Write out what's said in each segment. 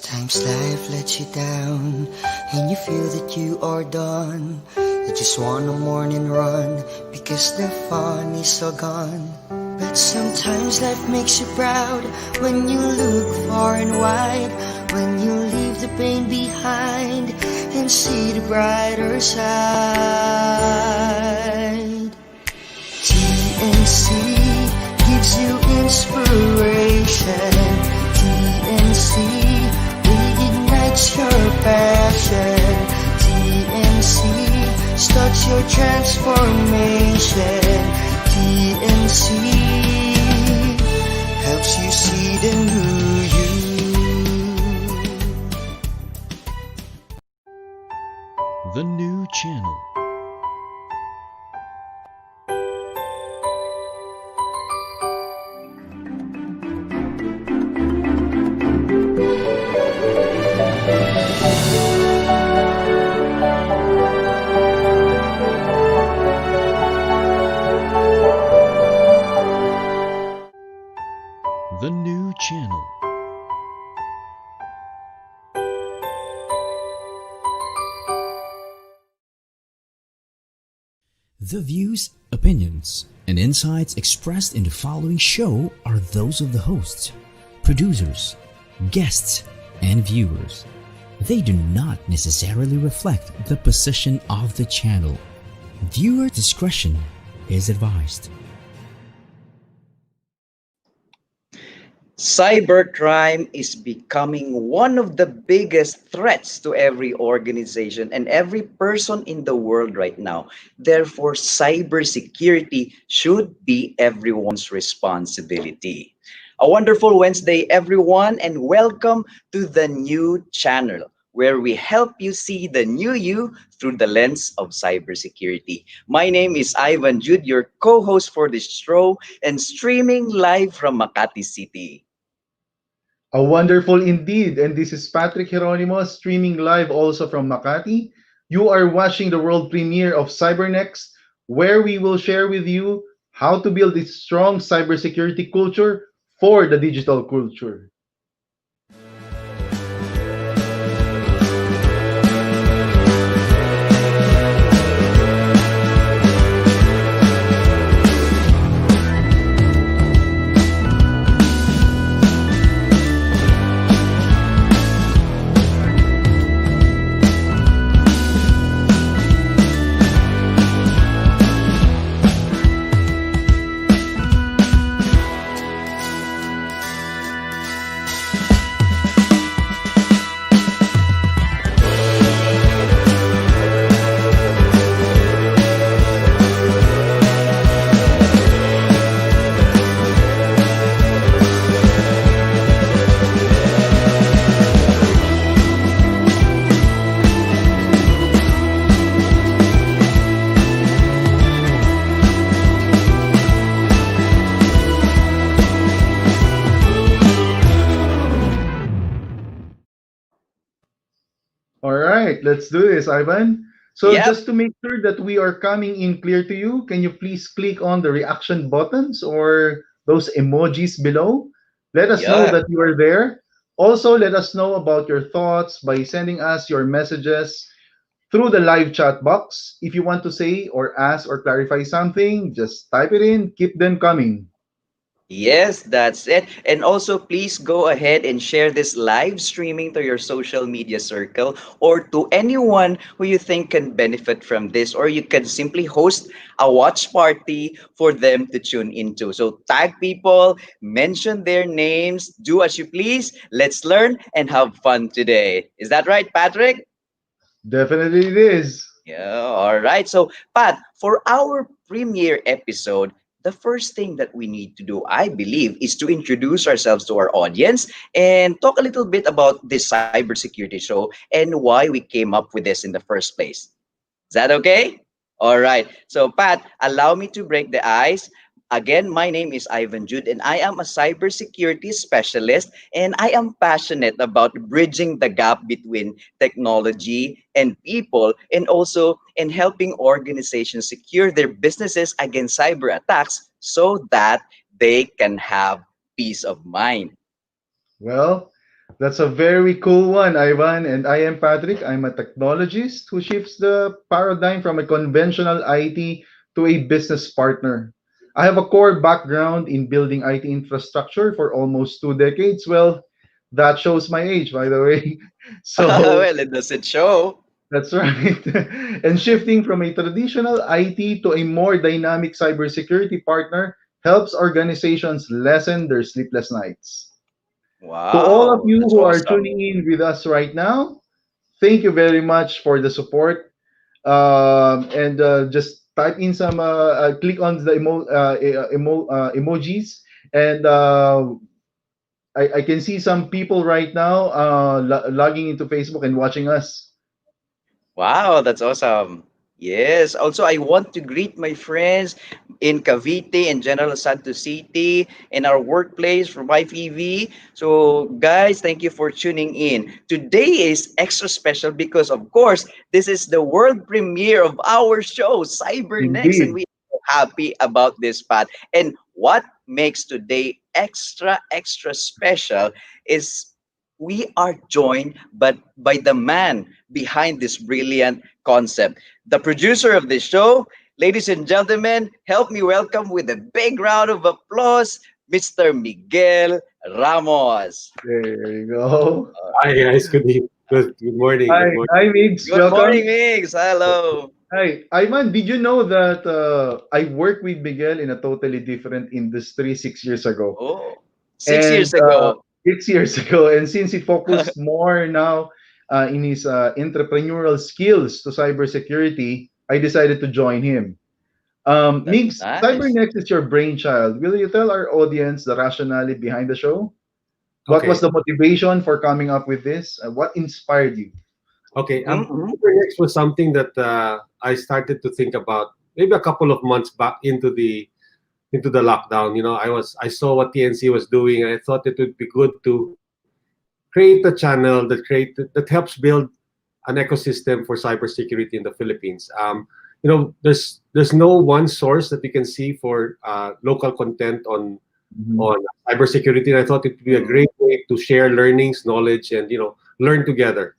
Sometimes life lets you down and you feel that you are done. You just want a morning run because the fun is all gone. But sometimes life makes you proud when you look far and wide, when you leave the pain behind and see the brighter side. TNC gives you inspiration. TNC reignites your passion. TNC starts your transformation. TNC helps you see the new you. The new channel. The new channel. The views, opinions, and insights expressed in the following show are those of the hosts, producers, guests, and viewers. They do not necessarily reflect the position of the channel. Viewer discretion is advised. Cybercrime is becoming one of the biggest threats to every organization and every person in the world right now. Therefore, cybersecurity should be everyone's responsibility. A wonderful Wednesday, everyone, and welcome to the new channel where we help you see the new you through the lens of cybersecurity. My name is Jude, your co-host for this show and streaming live from Makati City. A wonderful indeed. And this is Patrick Geronimo streaming live also from Makati. You are watching the world premiere of CyberNXT, where we will share with you how to build a strong cybersecurity culture for the digital culture. All right, let's do this, Ivan. So Yep. just to make sure that we are coming in clear to you, can you please click on the reaction buttons or those emojis below? Let us know Yeah. that you are there. Also, let us know about your thoughts by sending us your messages through the live chat box. If you want to say or ask or clarify something, just type it in. Keep them coming. Yes, that's it. And also, please go ahead and share this live streaming to your social media circle or to anyone who you think can benefit from this, or you can simply host a watch party for them to tune into. So, tag people, mention their names, do as you please. Let's learn and have fun today. Is that right, Patrick? Definitely it is. Yeah, all right. So, Pat, for our premiere episode, the first thing that we need to do, I believe, is to introduce ourselves to our audience and talk a little bit about this cybersecurity show and why we came up with this in the first place. Is that okay? All right. So, Pat, allow me to break the ice. Again, my name is Ivan Jude, and I am a cybersecurity specialist, and I am passionate about bridging the gap between technology and people, and also in helping organizations secure their businesses against cyber attacks so that they can have peace of mind. Well, That's a very cool one, Ivan. And I am Patrick. I'm a technologist who shifts the paradigm from a conventional IT to a business partner. I have a core background in building IT infrastructure for almost 2 decades. Well, that shows my age, by the way. So Well, it doesn't show. that's right. And shifting from a traditional IT to a more dynamic cybersecurity partner helps organizations lessen their sleepless nights. To all of Wow, you that's who are awesome. tuning in with us right now, thank you very much for the support. And just type in some, click on the emojis, and I can see some people right now logging into Facebook and watching us. Wow, that's awesome. Yes. Also, I want to greet my friends in Cavite and General Santos City in our workplace from IPV. So, guys, thank you for tuning in. Today is extra special because, of course, this is the world premiere of our show, CyberNext, and Indeed. we are happy about this part. And what makes today extra, extra special is we are joined by the man behind this brilliant concept. The producer of the show, ladies and gentlemen, help me welcome with a big round of applause, Mr. Miguel Ramos. There you go. Hi guys, good morning. Hi, Good morning. hi, Migs. Good morning, Welcome. Migs. Hello. Hi, Ivan. Did you know that I worked with Miguel in a totally different industry 6 years ago? Oh, six And years ago. 6 years ago. And since he focused more now in his entrepreneurial skills to cybersecurity, I decided to join him. That's Migs, nice. CyberNext is your brainchild. Will you tell our audience the rationale behind the show? What was Okay, the motivation for coming up with this? What inspired you? okay. Mm-hmm. CyberNXT was something that I started to think about maybe a couple of months back into the lockdown. I saw what TNC was doing, and I thought it would be good to create a channel that helps build an ecosystem for cybersecurity in the Philippines. There's no one source that you can see for local content Mhm. on cybersecurity. And I thought it would be a Mm-hmm. great way to share learnings, knowledge, and learn together.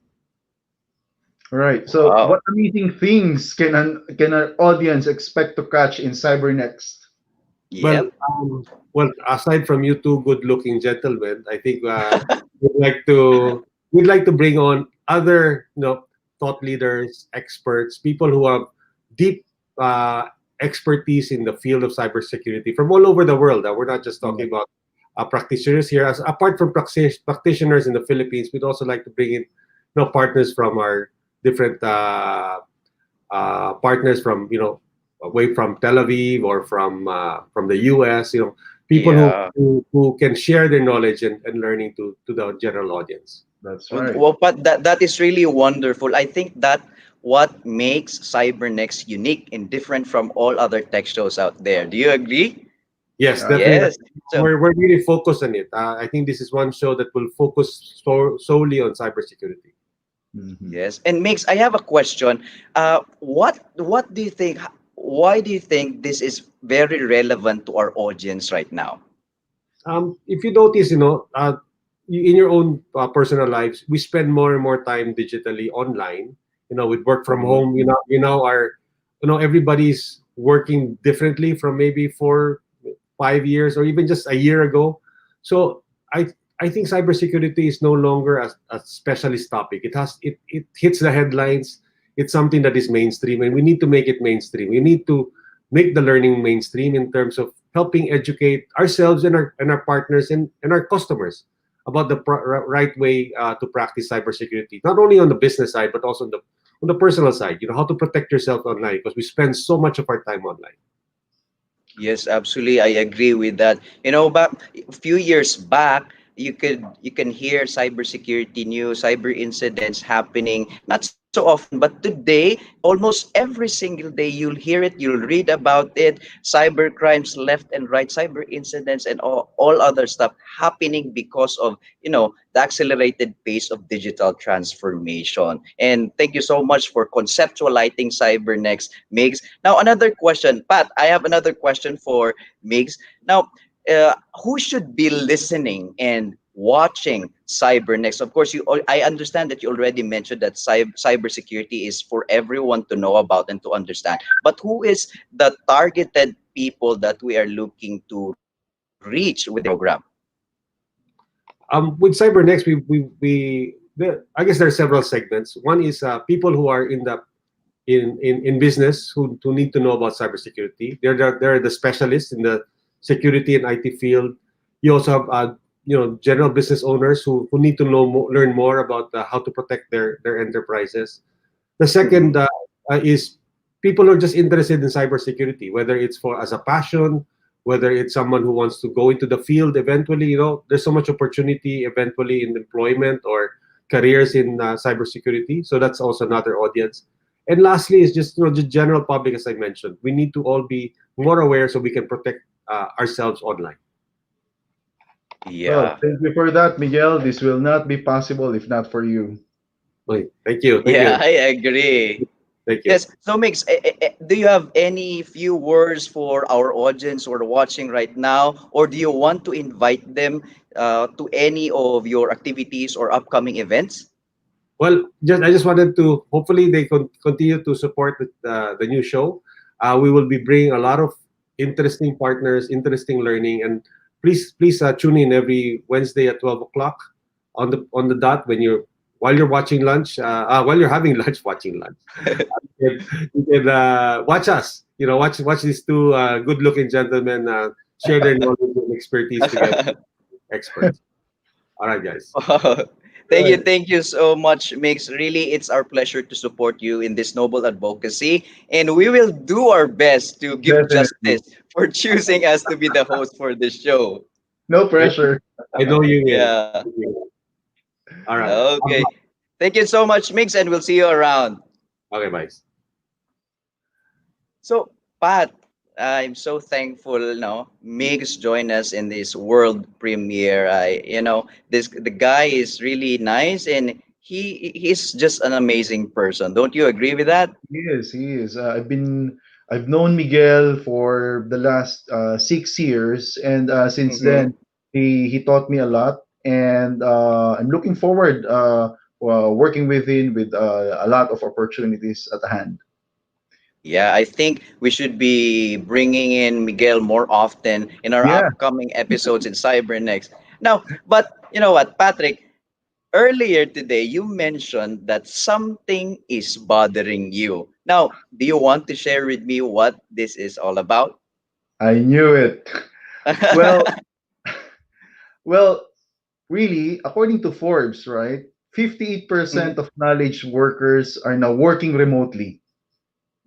All right. So, Wow. what amazing things can our audience expect to catch in CyberNext? Well, Yep. aside from you two good-looking gentlemen, I think we'd like to we'd like to bring on other thought leaders, experts, people who have deep expertise in the field of cybersecurity from all over the world. We're not just talking about practitioners here. As apart from practitioners in the Philippines, we'd also like to bring in partners from our different partners from away from Tel Aviv or from the US. People Yeah. who can share their knowledge and learning to the general audience. That's Well, right. well, but that is really wonderful. I think that what makes CyberNext unique and different from all other tech shows out there. Do you agree? Yes, definitely. Yes. So We're really focused on it. I think this is one show that will focus solely on cybersecurity. Mhm. yes, and Mix, I have a question. What do you think? Why do you think this is very relevant to our audience right now? If you notice, in your own personal lives, we spend more and more time digitally online. With work from Mhm. home, everybody's working differently from maybe 4, 5 years or even just a year ago. So I think cybersecurity is no longer a specialist topic. It hits the headlines. It's something that is mainstream, and we need to make it mainstream. We need to make the learning mainstream in terms of helping educate ourselves and our partners and our customers about the right way to practice cybersecurity, not only on the business side but also on the personal side. How to protect yourself online because we spend so much of our time online. Yes, absolutely. I agree with that. Back a few years back, you can hear cybersecurity news, cyber incidents happening not so often, but today, almost every single day, you'll hear it, you'll read about it, cyber crimes left and right, cyber incidents, and all other stuff happening because of the accelerated pace of digital transformation. And thank you so much for conceptualizing CyberNext, Migs. Now, another question, Pat. I have another question for Migs. Now, who should be listening and watching CyberNext. Of course, I understand that you already mentioned that cybersecurity is for everyone to know about and to understand. But who is the targeted people that we are looking to reach with this program? With CyberNext, I guess there are several segments. One is people who are in business who need to know about cybersecurity. They're the specialists in the security and IT field. You also have general business owners who need to learn more about how to protect their enterprises. The Mhm. second is people who are just interested in cybersecurity, whether it's for as a passion, whether it's someone who wants to go into the field eventually. There's so much opportunity eventually in employment or careers in cybersecurity. So that's also another audience. And lastly is just the general public, as I mentioned. We need to all be more aware so we can protect ourselves online. Well, Yeah. thank you for that, Miguel. This will not be possible if not for you. Okay. Thank you. Thank Yeah, you. I agree. Thank you. Yes. So, Mix, do you have any few words for our audience who are watching right now, or do you want to invite them to any of your activities or upcoming events? Well, I just wanted to hopefully they continue to support the new show. We will be bringing a lot of interesting partners, interesting learning, and please tune in every Wednesday at 12 o'clock on the dot when you're while you're watching lunch, while you're having lunch, watching lunch. You can watch us. Watch these two good-looking gentlemen share their knowledge and expertise together, experts. All right, guys. Right. Thank you so much, Mix. Really, it's our pleasure to support you in this noble advocacy, and we will do our best to give Definitely. justice for choosing us to be the host for this show. No Thank you. pressure. I know you will. Yeah. Thank you. All right. Okay. Thank you so much, Mix, and we'll see you around. Okay, bye. So, Pat, I'm so thankful, Migs joined us in this world premiere. The guy is really nice, and he's just an amazing person. Don't you agree with that? He is. He is. I've known Miguel for the last 6 years, and since Mm-hmm. then, he taught me a lot, and I'm looking forward working with him with a lot of opportunities at hand. Yeah, I think we should be bringing in Miguel more often in our Yeah. upcoming episodes in CyberNext. Now, but you know what, Patrick? Earlier today, you mentioned that something is bothering you. Now, do you want to share with me what this is all about? I knew it. Well, well, really, according to Forbes, right, 58% Mhm. of knowledge workers are now working remotely,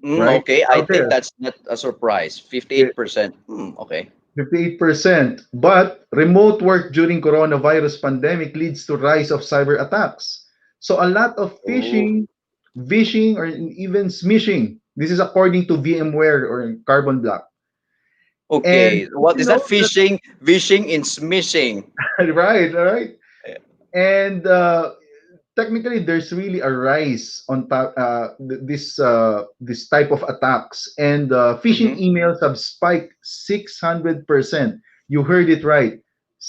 right? Okay, I Out think there. that's not a surprise. 58%. Okay. 58%. But remote work during coronavirus pandemic leads to rise of cyber attacks. So a lot of Oh, vishing, or even smishing. This is according to VMware or Carbon Black. And okay. What you is that? know that Fishing, vishing, and smishing. right, right. Eh, And technically, there's really a rise on this type of attacks, and phishing mhm. emails have spiked 600%. You heard it right,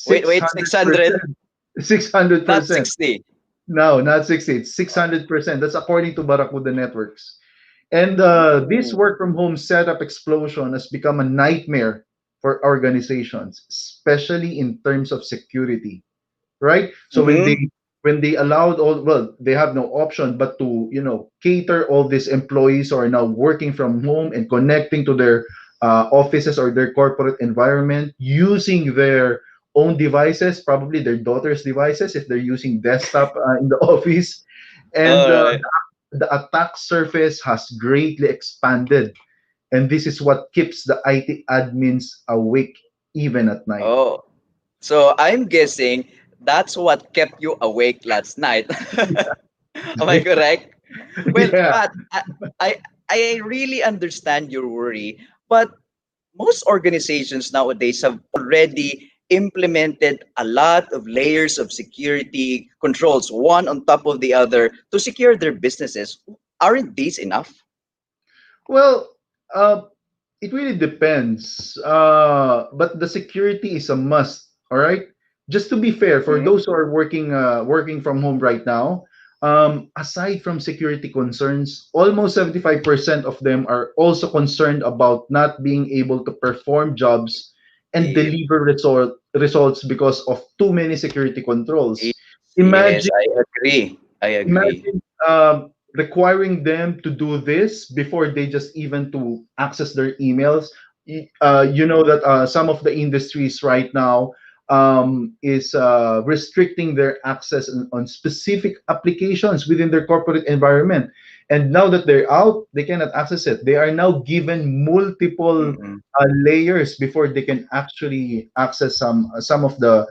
Wait, 600, 600%. Six hundred not percent. 60. No, not 60. It's 600%. That's according to Barracuda Networks. And this Ooh. work from home setup explosion has become a nightmare for organizations, especially in terms of security, right? So Mm-hmm. when they allowed all, well, they have no option but to cater all these employees who are now working from home and connecting to their offices or their corporate environment using their own devices, probably their daughter's devices if they're using desktop in the office, and All right. the attack surface has greatly expanded, and this is what keeps the IT admins awake even at night. Oh, so I'm guessing that's what kept you awake last night. Am I correct? Well, Yeah. Pat, I I really understand your worry, but most organizations nowadays have already implemented a lot of layers of security controls, one on top of the other, to secure their businesses. Aren't these enough? Well, it really depends. But the security is a must. All right. just to be fair, for Mhm. those who are working from home right now, aside from security concerns, almost 75% of them are also concerned about not being able to perform jobs and Indeed. deliver results because of too many security controls. Yes, Imagine I agree. I agree. imagine requiring them to do this before they just even to access their emails. You know that some of the industries right now is restricting their access on specific applications within their corporate environment, and now that they're out they cannot access it. They are now given multiple Mhm. layers before they can actually access some of the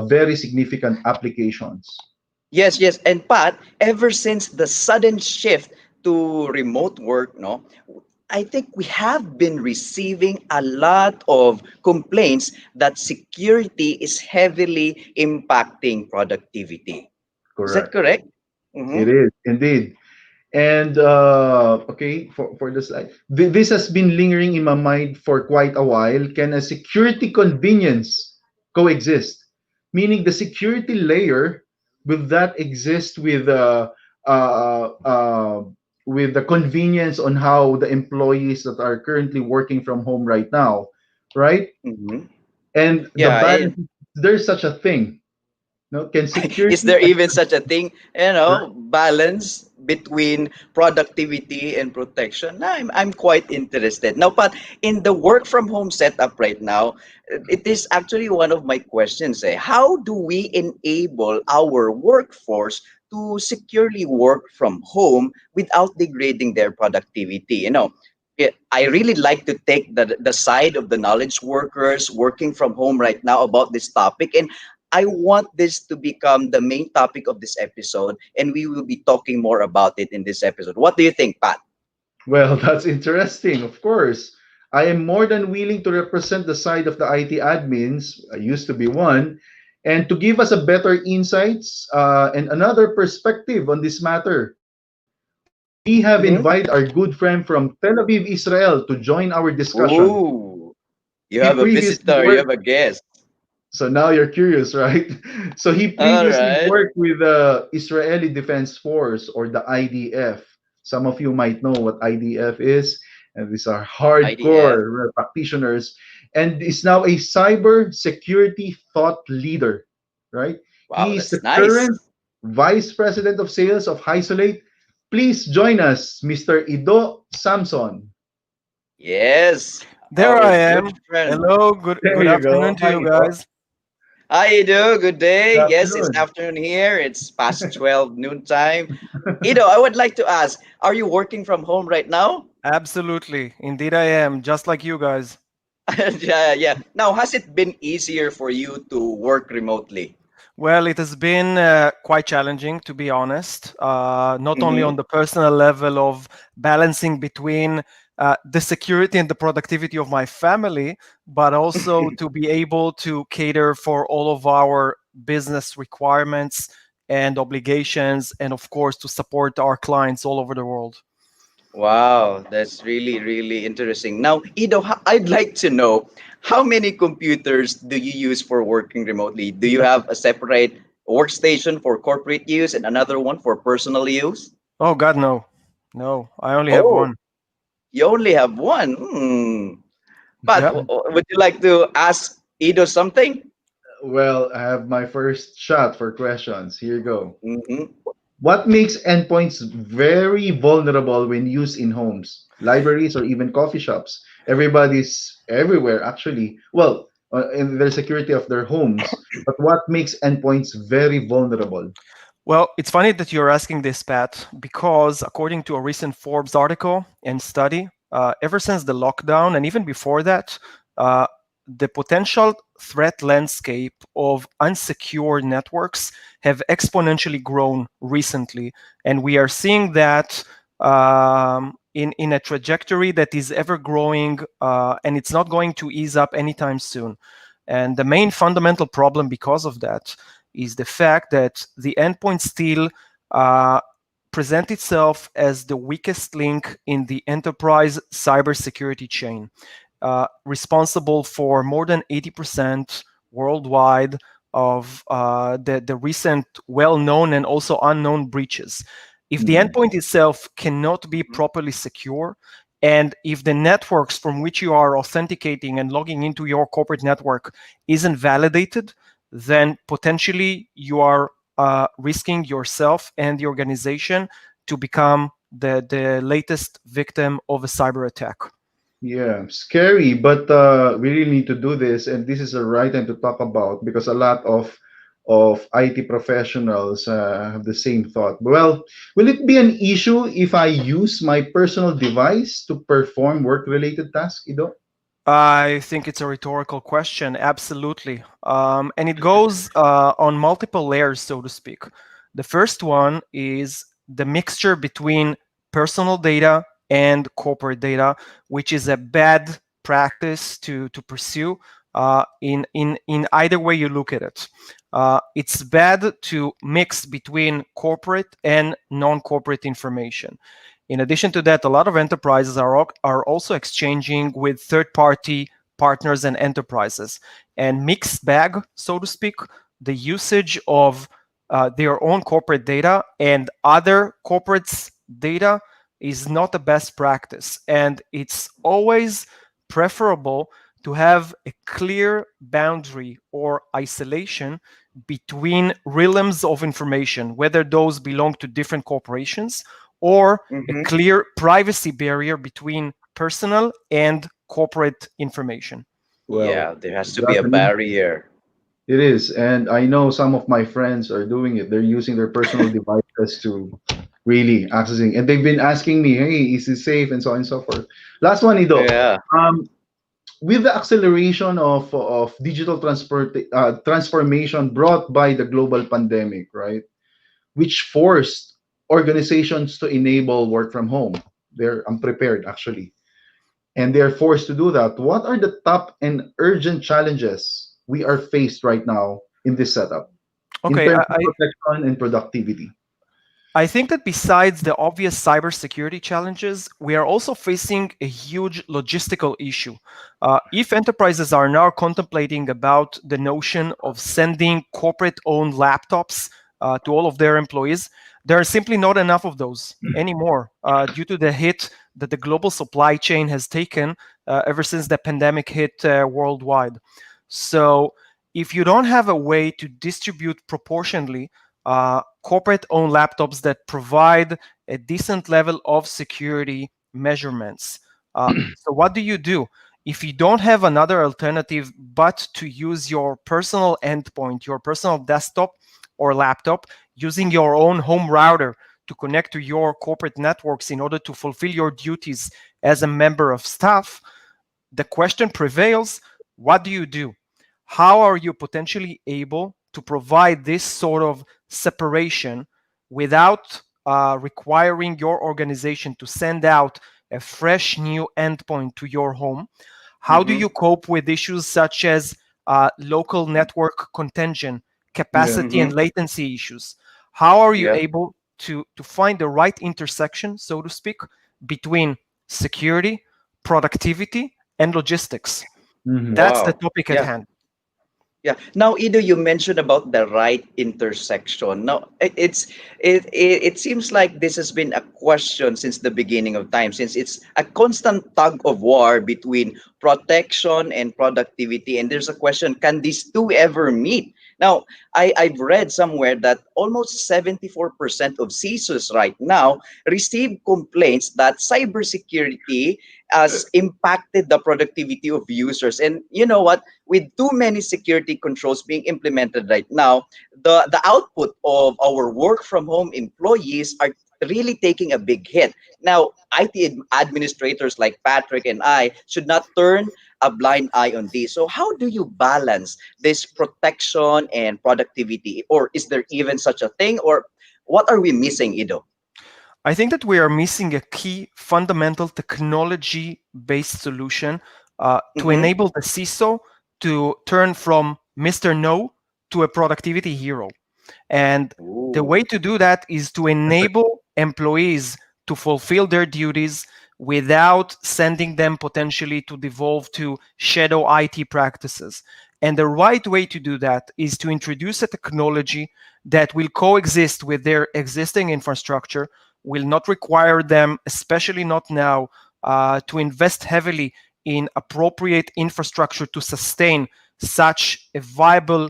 very significant applications. Yes, yes. And Pat, ever since the sudden shift to remote work, no, I think we have been receiving a lot of complaints that security is heavily impacting productivity. Is that Correct. correct? It Mm-hmm. is indeed. And okay, for the slide, this has been lingering in my mind for quite a while. Can a security convenience coexist? Meaning the security layer, will that exist uh, uh, with the convenience on how the employees that are currently working from home right now, right? Mm-hmm. And the Yeah. balance, there's such a thing. No, can Is security? there even such a thing, balance between productivity and protection? I'm quite interested now. But in the work from home setup right now, it is actually one of my questions. How do we enable our workforce to securely work from home without degrading their productivity? I really like to take the side of the knowledge workers working from home right now about this topic. And I want this to become the main topic of this episode, and we will be talking more about it in this episode. What do you think, Pat? Well, that's interesting, of course. I am more than willing to represent the side of the IT admins. I used to be one, and to give us a better insights and another perspective on this matter. We have invited our Mm-hmm. good friend from Tel Aviv, Israel, to join our discussion. Ooh, He you have a previously visitor, you worked, have a guest. so now you're curious, right? So he All previously right. worked with the Israeli Defense Force or the IDF. Some of you might know what IDF is, and these are IDF. hardcore practitioners, and is now a cyber security thought leader, right? Wow, He is that's the nice. current vice president of sales of Hysolate. Please join us, Mr. Ido Samson. Yes, There our I good am. friend. Hello, good There you afternoon go. to Hi, you Ido. guys. Hi, Ido. Good day. Good Yes, it's afternoon. afternoon here. It's past 12 noon time. Ido, I would like to ask, are you working from home right now? Absolutely. Indeed I am, just like you guys. Yeah, yeah. Now, has it been easier for you to work remotely? Well, it has been quite challenging, to be honest, not only Mm-hmm. on the personal level of balancing between the security and the productivity of my family, but also to be able to cater for all of our business requirements and obligations, and of course, to support our clients all over the world. Wow, that's really, really interesting. Now, Ido, I'd like to know how many computers do you use for working remotely? Do you have a separate workstation for corporate use and another one for personal use? Oh, God, no. No, I only have Oh, one. you only have one. Hmm. But Yep. would you like to ask Ido something? Well, I have my first shot for questions. Here you go. Mm-hmm. What makes endpoints very vulnerable when used in homes, libraries, or even coffee shops? Everybody's everywhere, actually. Well, in their security of their homes. But what makes endpoints very vulnerable? Well, it's funny that you're asking this, Pat, because according to a recent Forbes article and study, ever since the lockdown and even before that, uh, the potential threat landscape of unsecure networks have exponentially grown recently, and we are seeing that in a trajectory that is ever growing, and it's not going to ease up anytime soon. And the main fundamental problem because of that is the fact that the endpoint still uh, present itself as the weakest link in the enterprise cybersecurity chain, responsible for more than 80% worldwide of the recent well-known and also unknown breaches. If the endpoint itself cannot be properly secure, and if the networks from which you are authenticating and logging into your corporate network isn't validated, then potentially you are risking yourself and the organization to become the latest victim of a cyber attack. Yeah, scary, but we really need to do this, and this is the right time to talk about because a lot of IT professionals have the same thought. Well, will it be an issue if I use my personal device to perform work-related tasks, Ido? I think it's a rhetorical question, absolutely. And it goes on multiple layers, so to speak. The first one is the mixture between personal data and corporate data, which is a bad practice to pursue in either way you look at it. It's bad to mix between corporate and non-corporate information. In addition to that, a lot of enterprises are also exchanging with third-party partners and enterprises. And mixed bag, so to speak, the usage of their own corporate data and other corporates' data is not the best practice. And it's always preferable to have a clear boundary or isolation between realms of information, whether those belong to different corporations or a clear privacy barrier between personal and corporate information. Well, Yeah, there has to be a exactly. barrier. It is, and I know some of my friends are doing it. They're using their personal devices to really accessing, and they've been asking me, "Hey, is it safe?" and so on and so forth. Last one, Ido. Yeah. Um, with the acceleration of digital transformation brought by the global pandemic, right, which forced organizations to enable work from home. They're unprepared actually, and they're forced to do that. What are the top and urgent challenges we are faced right now in this setup in Okay, terms of protection and productivity? I think that besides the obvious cybersecurity challenges, we are also facing a huge logistical issue. If enterprises are now contemplating about the notion of sending corporate-owned laptops to all of their employees, there are simply not enough of those anymore due to the hit that the global supply chain has taken ever since the pandemic hit worldwide. So if you don't have a way to distribute proportionally corporate-owned laptops that provide a decent level of security measurements. So what do you do? If you don't have another alternative but to use your personal endpoint, your personal desktop or laptop, using your own home router to connect to your corporate networks in order to fulfill your duties as a member of staff, the question prevails, what do you do? How are you potentially able to provide this sort of separation without requiring your organization to send out a fresh new endpoint to your home? How do you cope with issues such as local network contention, Yeah. capacity, and latency issues? How are you Yep. able to find the right intersection, so to speak, between security, productivity, and logistics? Mhm. That's the Wow. topic at Yeah. hand. Yeah. Now, Ido, you mentioned about the right intersection. Now, it seems like this has been a question since the beginning of time, since it's a constant tug of war between protection and productivity. And there's a question: can these two ever meet? Now, I've read somewhere that almost 74% of CISOs right now receive complaints that cybersecurity has impacted the productivity of users. And you know what? With too many security controls being implemented right now, the output of our work from home employees are really taking a big hit. Now, administrators like Patrick and I should not turn a blind eye on this. So how do you balance this protection and productivity? Or is there even such a thing? Or what are we missing, Ido? I think that we are missing a key fundamental technology based solution to Mm-hmm. enable the CISO to turn from Mr. No to a productivity hero. And the Ooh. way to do that is to enable employees to fulfill their duties without sending them potentially to devolve to shadow IT practices. And the right way to do that is to introduce a technology that will coexist with their existing infrastructure, will not require them, especially not now, to invest heavily in appropriate infrastructure to sustain such a viable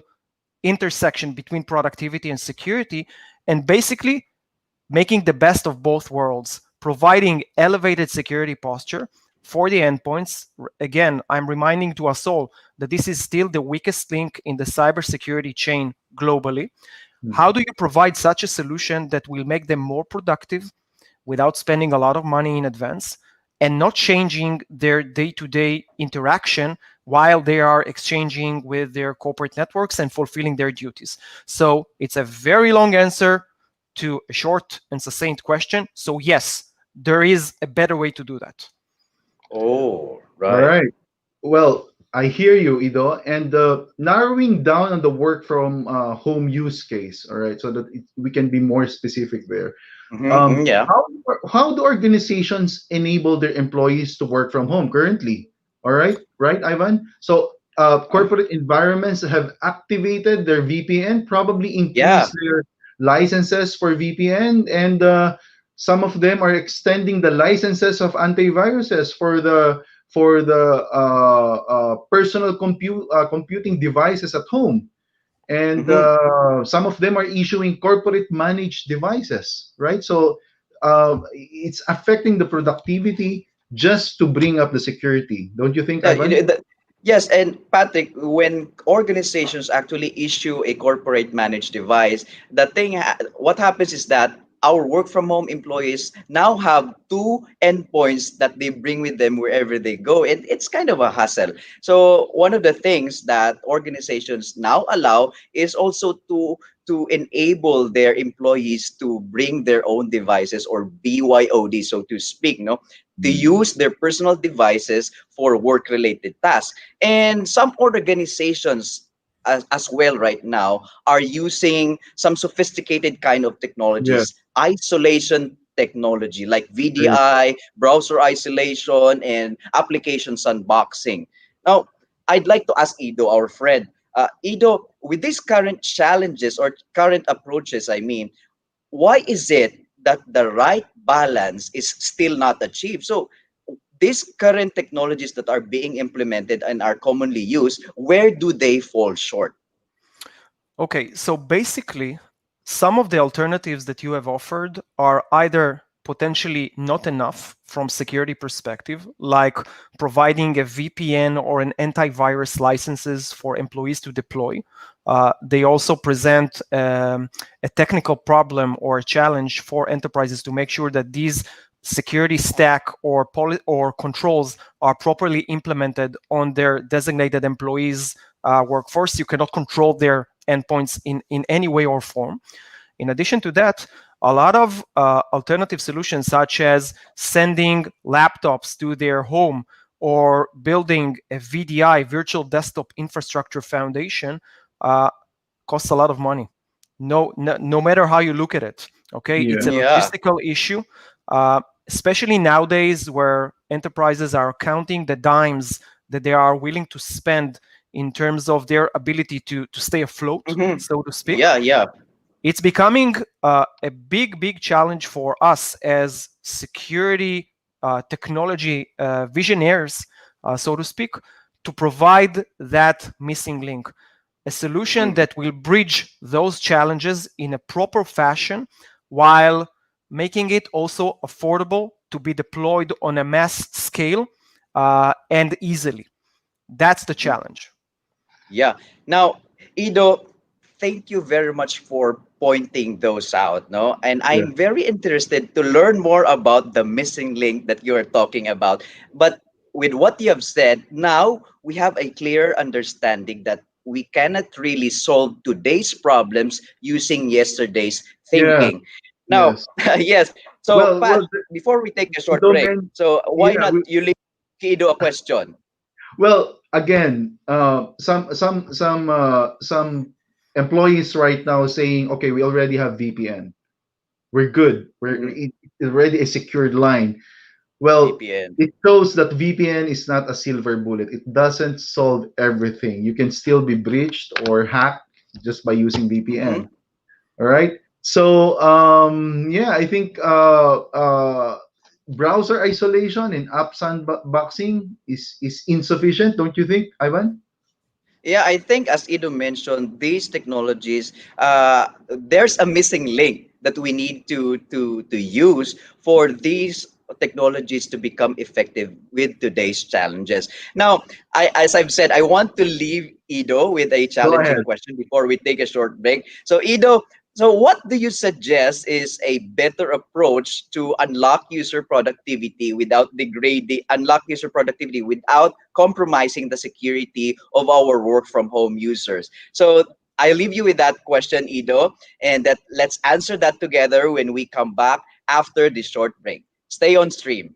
intersection between productivity and security, and basically making the best of both worlds, providing elevated security posture for the endpoints. Again, I'm reminding to us all that this is still the weakest link in the cybersecurity chain globally. How do you provide such a solution that will make them more productive without spending a lot of money in advance and not changing their day-to-day interaction while they are exchanging with their corporate networks and fulfilling their duties? So it's a very long answer to a short and succinct question. So yes, there is a better way to do that. Oh, All right. right. Well, I hear you, Ido. And narrowing down on the work from home use case, all right, so that we can be more specific there. Yeah. How do organizations enable their employees to work from home currently? All right, right, Ivan? So corporate environments have activated their VPN, probably Yeah. increased their licenses for VPN, and some of them are extending the licenses of antiviruses for the personal computing devices at home, and hmm some of them are issuing corporate managed devices, right? So it's affecting the productivity just to bring up the security, don't you think, Yeah, Ivan? yes, and Patrick, when organizations actually issue a corporate managed device, what happens is that our work from home employees now have two endpoints that they bring with them wherever they go, and it's kind of a hassle. So one of the things that organizations now allow is also to enable their employees to bring their own devices, or BYOD, so to speak, no, to use their personal devices for work related tasks. And some organizations as well right now are using some sophisticated kind of Yeah. technologies, isolation technology like Right. VDI, browser isolation, and application unboxing. Now, I'd like to ask Ido, our friend, Ido, with these current challenges or current approaches, I mean, why is it that the right balance is still not achieved? So these current technologies that are being implemented and are commonly used, where do they fall short? Okay, so basically, some of the alternatives that you have offered are either potentially not enough from security perspective, like providing a VPN or an antivirus licenses for employees to deploy. They also present a technical problem or a challenge for enterprises to make sure that these security stack or controls are properly implemented on their designated employees workforce. You cannot control their endpoints in any way or form. In addition to that, a lot of alternative solutions, such as sending laptops to their home or building a VDI, virtual desktop infrastructure foundation, uh, costs a lot of money. No matter how you look at it. Okay, Yeah. it's a Yeah. logistical issue, especially nowadays where enterprises are counting the dimes that they are willing to spend in terms of their ability to stay afloat, hmm so to speak. Yeah, yeah. It's becoming a big challenge for us as security technology visionaries, so to speak, to provide that missing link, a solution Mhm. that will bridge those challenges in a proper fashion while making it also affordable to be deployed on a mass scale and easily. That's the challenge. Yeah. Now, Ido, thank you very much for pointing those out, no? And Yeah. I'm very interested to learn more about the missing link that you are talking about. But with what you have said, now we have a clear understanding that we cannot really solve today's problems using yesterday's Yeah. thinking. Now, Yes. yes. So, Well, Pat, well, before we take a you short don't break, men- so why yeah, not you leave Ido a question? well, again, some employees right now saying, okay, we already have VPN. We're good. Mhm. It's already a secured line. Well, VPN. it shows that VPN is not a silver bullet. It doesn't solve everything. You can still be breached or hacked just by using Mm-hmm. VPN. All right. So yeah, I think browser isolation and app sandboxing is insufficient, don't you think, Ivan? Yeah, I think as Ido mentioned, these technologies, there's a missing link that we need to use for these technologies to become effective with today's challenges. Now, as I've said, I want to leave Ido with a Go challenging ahead. question before we take a short break. So, Ido, so what do you suggest is a better approach to unlock user productivity without compromising the security of our work from home users? So I leave you with that question, Ido, and that let's answer that together when we come back after this short break. Stay on stream.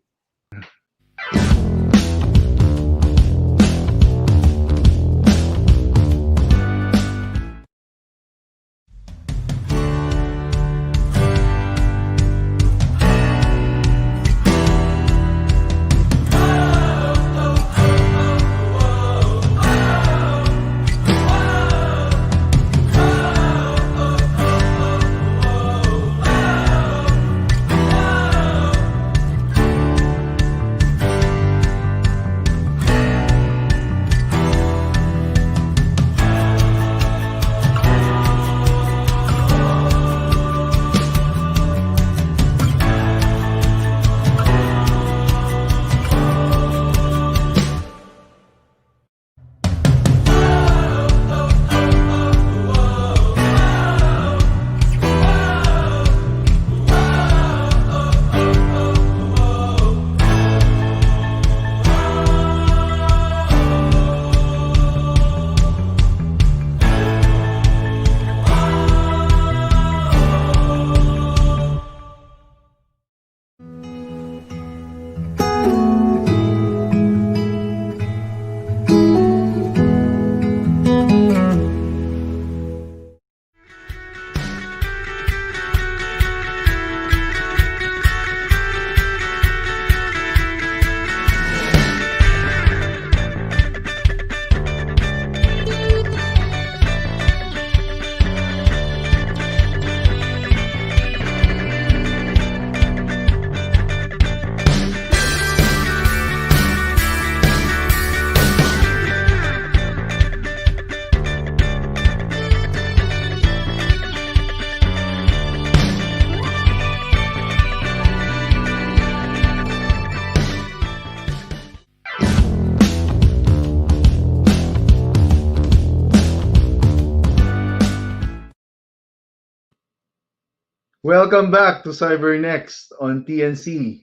Welcome back to CyberNXT on TNC.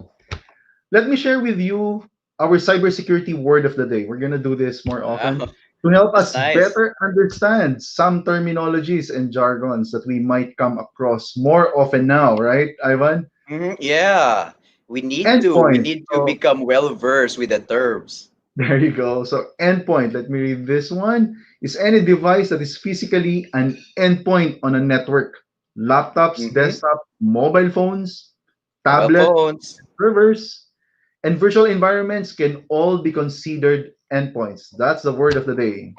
Let me share with you our cybersecurity word of the day. We're going to do this more often Wow, to help that's us nice. better understand some terminologies and jargons that we might come across more often now, right, Ivan? Yeah, we need to. We Endpoint. need to So become well versed with the terms. there you go. So endpoint, let me read this one, is any device that is physically an endpoint on a network. Laptops, Hmm. desktop, mobile phones, Mobile tablet, phones. servers, and virtual environments can all be considered endpoints. That's the word of the day.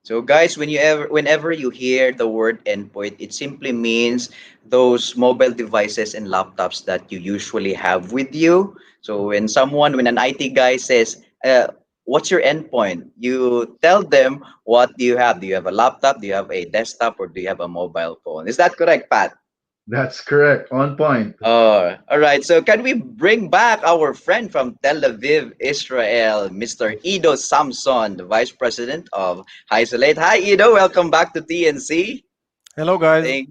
So guys, whenever you hear the word endpoint, it simply means those mobile devices and laptops that you usually have with you. So when an IT guy says, "What's your endpoint?" You tell them, "What do you have? Do you have a laptop? Do you have a desktop, or do you have a mobile phone?" Is that correct, Pat? That's correct. On point. Oh, all right. So can we bring back our friend from Tel Aviv, Israel, Mr. Ido Samson, the Vice President of Isolate? Hi, Ido. Welcome back to TNC. Hello, guys. Thank.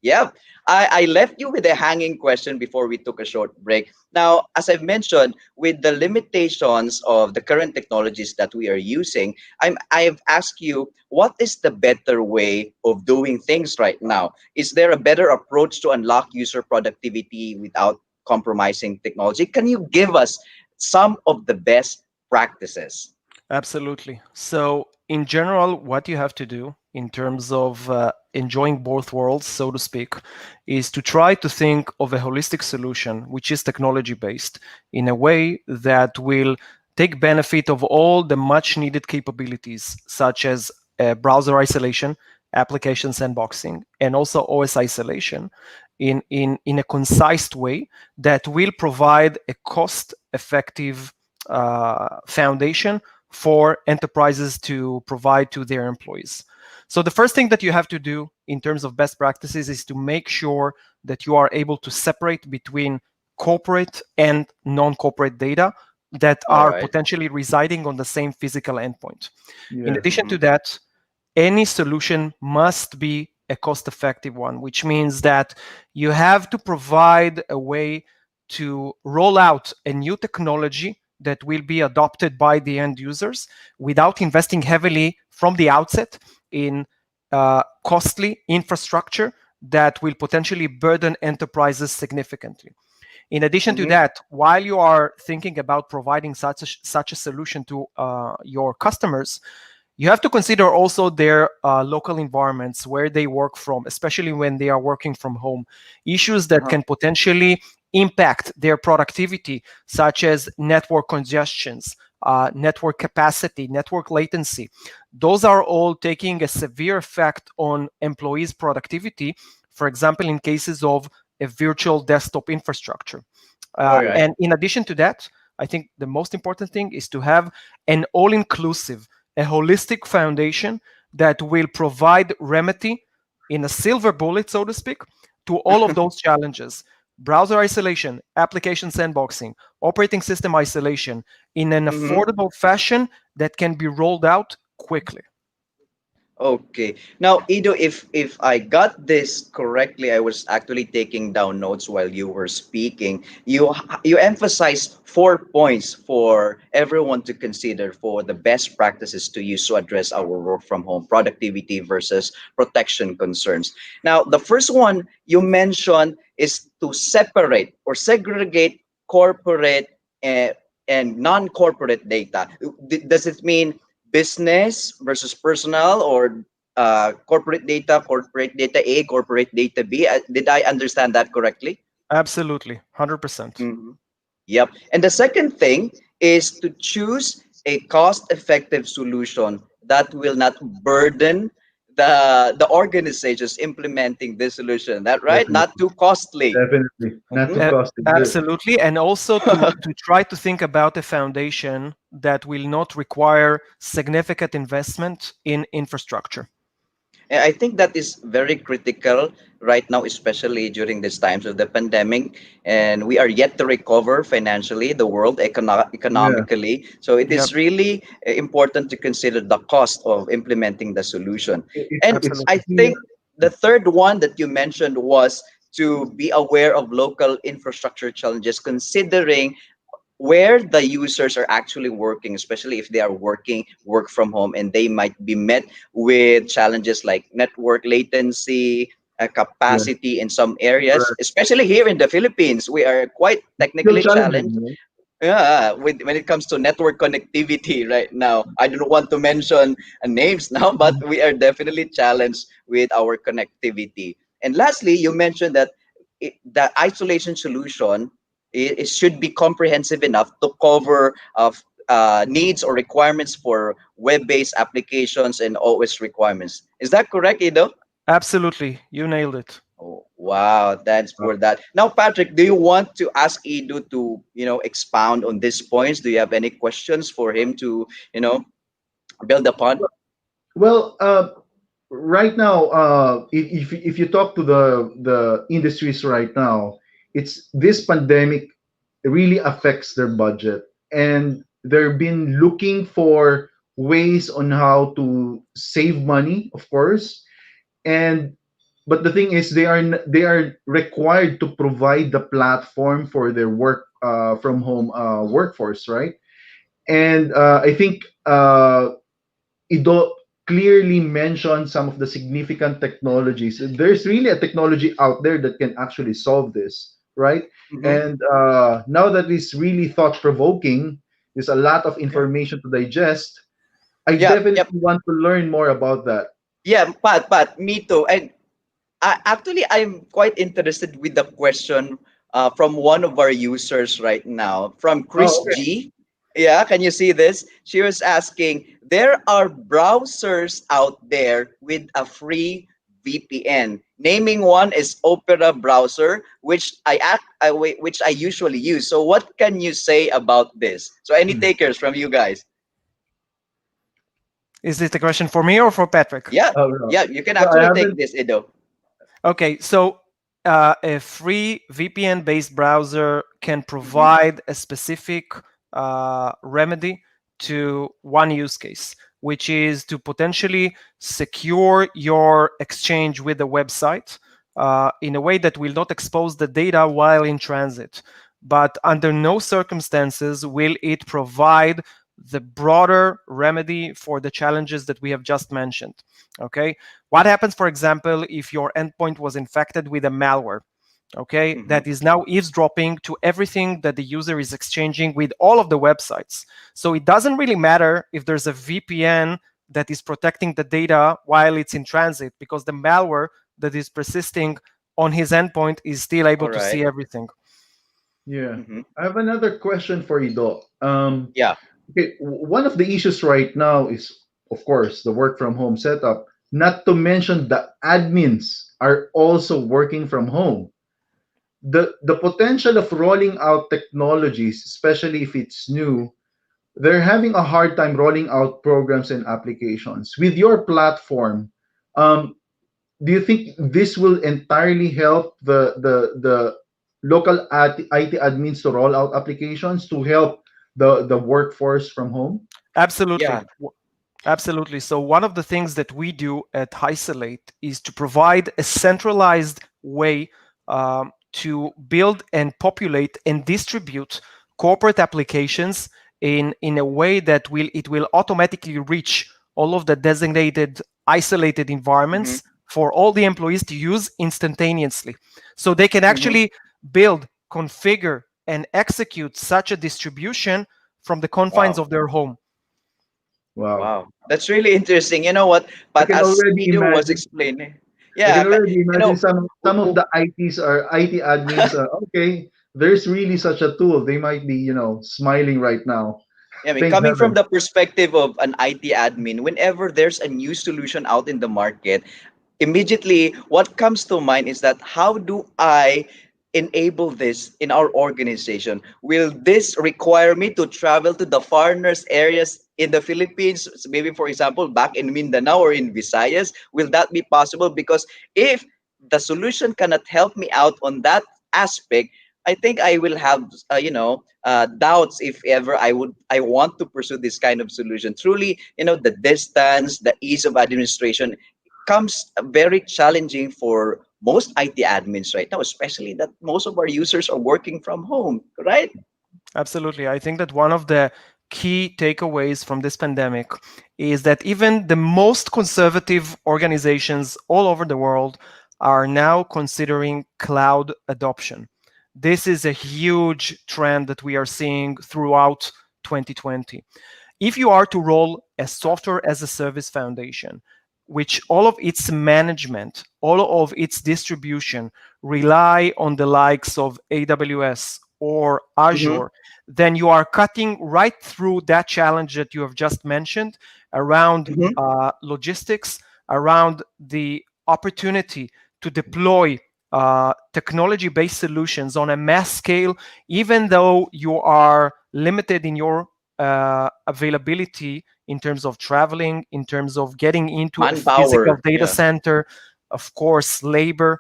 Yep. I left you with a hanging question before we took a short break. Now, as I've mentioned, with the limitations of the current technologies that we are using, I've asked you, what is the better way of doing things right now? Is there a better approach to unlock user productivity without compromising technology? Can you give us some of the best practices? Absolutely. So, in general, what you have to do in terms of enjoying both worlds, so to speak, is to try to think of a holistic solution, which is technology based, in a way that will take benefit of all the much needed capabilities, such as browser isolation, application sandboxing, and also OS isolation in a concise way that will provide a cost effective foundation for enterprises to provide to their employees. So the first thing that you have to do in terms of best practices is to make sure that you are able to separate between corporate and non-corporate data that All are right. potentially residing on the same physical endpoint. In Yes. addition to Mhm. that, any solution must be a cost-effective one, which means that you have to provide a way to roll out a new technology that will be adopted by the end users without investing heavily from the outset in costly infrastructure that will potentially burden enterprises significantly. In addition to Mhm. that, while you are thinking about providing such a solution to your customers, you have to consider also their local environments where they work from, especially when they are working from home. Issues that Uh-huh. can potentially impact their productivity, such as network congestions, network capacity, network latency. Those are all taking a severe effect on employees' productivity, for example, in cases of a virtual desktop infrastructure. All right. And in addition to that, I think the most important thing is to have an all inclusive, a holistic foundation that will provide remedy in a silver bullet, so to speak, to all of those challenges. Browser isolation, application sandboxing, operating system isolation in an Mhm. affordable fashion that can be rolled out quickly. Okay. Now, Ido, if I got this correctly, I was actually taking down notes while you were speaking. You emphasized 4 points for everyone to consider for the best practices to use to address our work from home productivity versus protection concerns. Now, the first one you mentioned is to separate or segregate corporate and non-corporate data. Does it mean business versus personal, or corporate data A, corporate data B? Did I understand that correctly? Absolutely, 100%. Mhm. Yep. And the second thing is to choose a cost-effective solution that will not burden the organizations implementing this solution. That right? Definitely. Not too costly. Definitely. Not too Mhm. costly. Good. Absolutely. And also to try to think about a foundation that will not require significant investment in infrastructure. And I think that is very critical right now, especially during these times of the pandemic. And we are yet to recover financially, the world Yeah. economically. So it Yep, is really important to consider the cost of implementing the solution. And It's absolutely. I key. think the third one that you mentioned was to be aware of local infrastructure challenges, considering where the users are actually working, especially if they are work from home, and they might be met with challenges like network latency, Yeah. capacity in some areas, Correct. especially here in the Philippines. We are quite Still technically challenging, challenged. right? Yeah, when it comes to network connectivity right now, I don't want to mention names now, but we are definitely challenged with our connectivity. And lastly, you mentioned that the isolation solution, it should be comprehensive enough to cover of needs or requirements for web-based applications and OS requirements. Is that correct, Ido? Absolutely. You nailed it. Oh, wow, thanks Uh, for that. Now, Patrick, do you want to ask Edu to, expound on these points? Do you have any questions for him to, build upon? Well, right now, if you talk to the industries right now, it's this pandemic really affects their budget, and they've been looking for ways on how to save money, of course. And but the thing is, they are required to provide the platform for their work from home workforce, right? And I think Ido clearly mentioned some of the significant technologies. There's really a technology out there that can actually solve this, right? Hmm. And now that it's really thought provoking, there's a lot of Yeah. information to digest. I Yep. Yep. definitely want to learn more about that. Yeah, Pat, me too. And actually, I'm quite interested with the question from one of our users right now, from Chris Oh, okay. G. Yeah, can you see this? She was asking, there are browsers out there with a free VPN. Naming one is Opera browser, which I usually use. So, what can you say about this? So, any takers from you guys? Is this a question for me or for Patrick? Yeah, Oh, no. yeah, you can No, I actually take haven't. this, Ido. Okay, so a free VPN-based browser can Hmm. provide a specific remedy to one use case, which is to potentially secure your exchange with the website in a way that will not expose the data while in transit. But under no circumstances will it provide the broader remedy for the challenges that we have just mentioned. Okay, what happens, for example, if your endpoint was infected with a malware? Okay, Hmm. that is now eavesdropping to everything that the user is exchanging with all of the websites. So it doesn't really matter if there's a VPN that is protecting the data while it's in transit, because the malware that is persisting on his endpoint is still able All to right. see everything. Yeah. Hmm. I have another question for Ido. Yeah. Okay, one of the issues right now is, of course, the work from home setup. Not to mention the admins are also working from home. The potential of rolling out technologies, especially if it's new, they're having a hard time rolling out programs and applications. With your platform, um, do you think this will entirely help the local IT admins to roll out applications to help the workforce from home? Absolutely. Yeah. Absolutely. So one of the things that we do at Isolate is to provide a centralized way to build and populate and distribute corporate applications in a way that will automatically reach all of the designated isolated Hmm. environments for all the employees to use instantaneously. So they can Hmm. actually build, configure, and execute such a distribution from the confines Wow. of their home. Wow. Wow. That's really interesting. You know what? I But can as already Ido was imagine. explaining, I yeah, can already you imagine know, some of the ITs or IT admins are okay. There's really such a tool. They might be, smiling right now. I mean, Thank coming from heaven. the perspective of an IT admin, whenever there's a new solution out in the market, immediately what comes to mind is that how do I enable this in our organization? Will this require me to travel to the farthest areas in the Philippines? So maybe, for example, back in Mindanao or in Visayas, will that be possible? Because if the solution cannot help me out on that aspect, I think I will have, doubts if ever I want to pursue this kind of solution. Truly, the distance, the ease of administration comes very challenging for most IT admins right now, especially that most of our users are working from home, right? Absolutely. I think that one of the key takeaways from this pandemic is that even the most conservative organizations all over the world are now considering cloud adoption. This is a huge trend that we are seeing throughout 2020. If you are to roll a software as a service foundation, which all of its management, all of its distribution rely on the likes of AWS or Mm-hmm. Azure, then you are cutting right through that challenge that you have just mentioned around Mm-hmm. logistics, around the opportunity to deploy technology based solutions on a mass scale, even though you are limited in your availability in terms of traveling, in terms of getting into a physical Manpower, data yeah. center, of course, labor.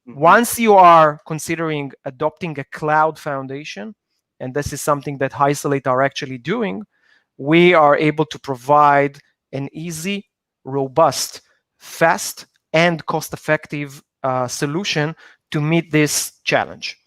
Mm-hmm. Once you are considering adopting a cloud foundation, and this is something that Isolate are actually doing, we are able to provide an easy, robust, fast, and cost effective solution to meet this challenge.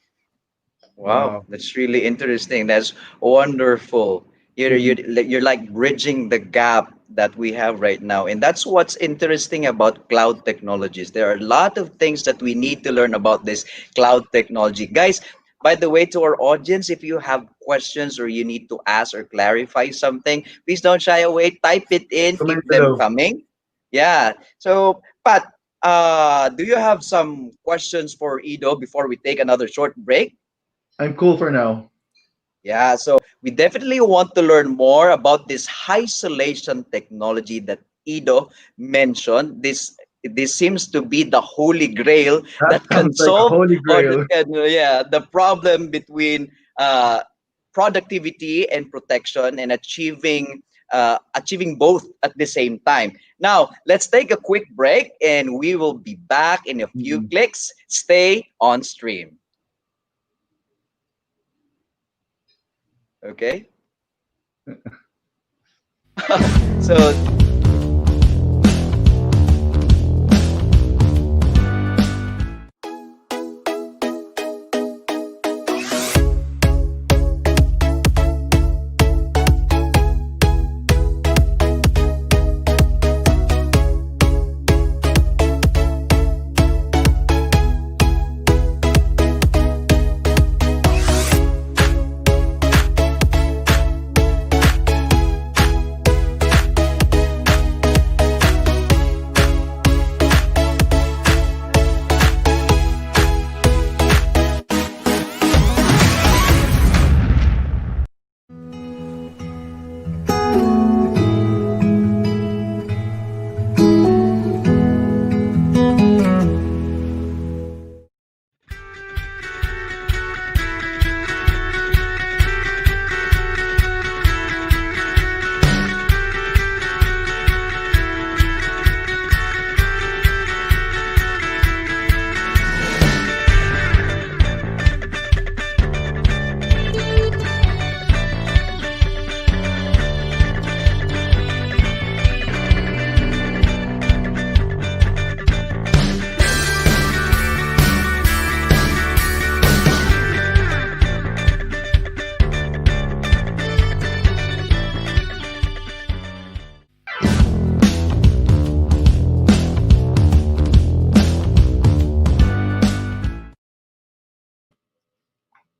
Wow, Wow. that's really interesting. That's wonderful. You're, Mhm. you're, you're like bridging the gap that we have right now. And that's what's interesting about cloud technologies. There are a lot of things that we need to learn about this cloud technology. Guys, by the way, to our audience, if you have questions or you need to ask or clarify something, please don't shy away. Type it in, Comment keep them below. coming. Yeah. So, Pat, do you have some questions for Ido before we take another short break? I'm cool for now. Yeah, so we definitely want to learn more about this isolation technology that Ido mentioned. This seems to be the holy grail That that can sounds like a solve holy or that grail. can yeah the problem between productivity and protection and achieving both at the same time. Now let's take a quick break and we will be back in a few Mhm. clicks. Stay on stream. Okay. So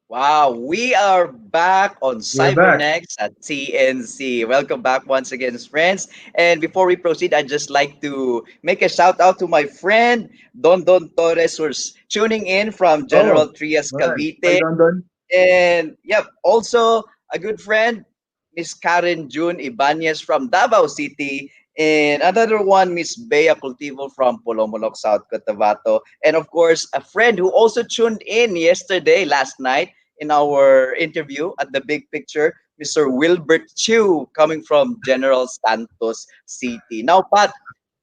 wow, we are back on We're back. CyberNXT at TNC. Welcome back once again, friends. And before we proceed, I'd just like to make a shout out to my friend Don Torres, who's tuning in from Oh, General Trias right. Hi, Cavite. Don Don. And yep, also a good friend, Miss Karen June Ibanez from Davao City. And another one, Miss Bea Cultivo from Polomolok, South Cotabato. And of course, a friend who also tuned in yesterday, last night, in our interview at the Big Picture, Mr. Wilbert Chu, coming from General Santos City. Now, Pat,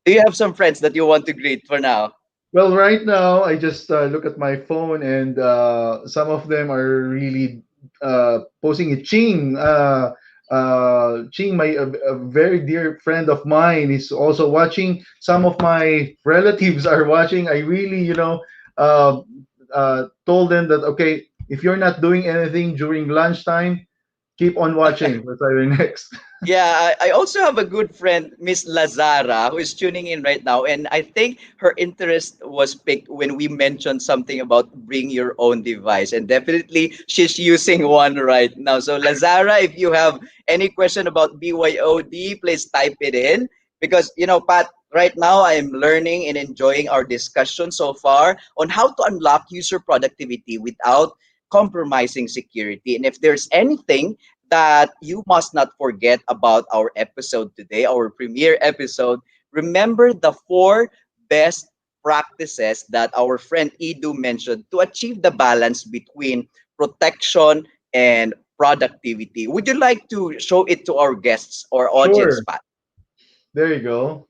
do you have some friends that you want to greet for now? Well, right now I just look at my phone, and some of them are really posting it. Ching, a very dear friend of mine, is also watching. Some of my relatives are watching. I really, uh, told them that, okay, if you're not doing anything during lunchtime, keep on watching for Siren Next. Yeah, I also have a good friend, Miss Lazara, who is tuning in right now. And I think her interest was picked when we mentioned something about bring your own device. And definitely she's using one right now. So, Lazara, if you have any question about BYOD, please type it in. Because, Pat, right now I'm learning and enjoying our discussion so far on how to unlock user productivity without compromising security. And if there's anything that you must not forget about our episode today, our premiere episode. Remember the four best practices that our friend Edu mentioned to achieve the balance between protection and productivity. Would you like to show it to our guests or audience, Sure, Pat? there you go.